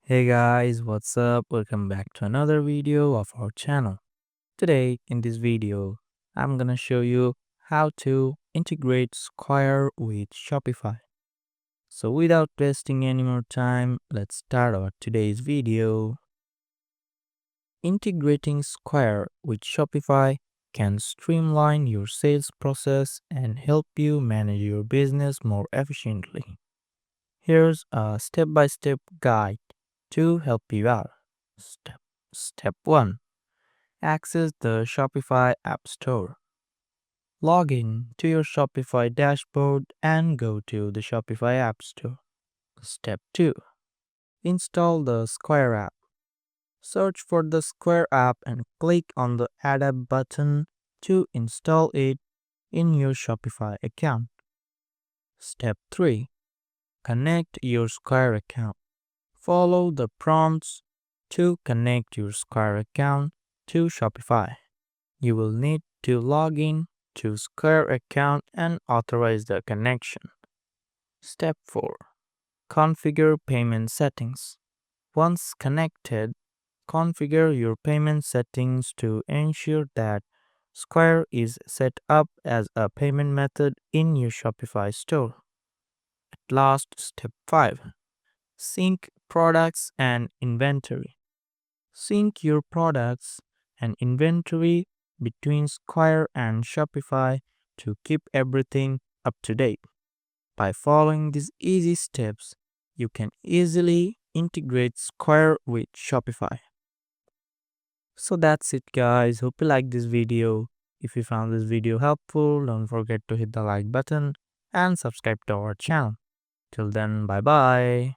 Hey guys, what's up? Welcome back to another video of our channel. Today in this video, I'm gonna show you how to integrate Square with Shopify. So without wasting any more time, let's start our today's video. Integrating Square with Shopify can streamline your sales process and help you manage your business more efficiently. Here's a step-by-step guide to help you out. Step 1. Access the Shopify App Store. Log in to your Shopify dashboard and go to the Shopify App Store. Step 2. Install the Square app. Search for the Square app and click on the Add App button to install it in your Shopify account. Step 3. Connect your Square account. Follow the prompts to connect your Square account to Shopify. You will need to log in to Square account and authorize the connection. Step 4. Configure payment settings. Once connected, configure your payment settings to ensure that Square is set up as a payment method in your Shopify store. At last, step 5. Sync products and inventory. Sync your products and inventory between Square and Shopify to keep everything up to date. By following these easy steps, you can easily integrate Square with Shopify. So that's it guys. Hope you liked this video. If you found this video helpful, don't forget to hit the like button and subscribe to our channel. Till then, bye bye.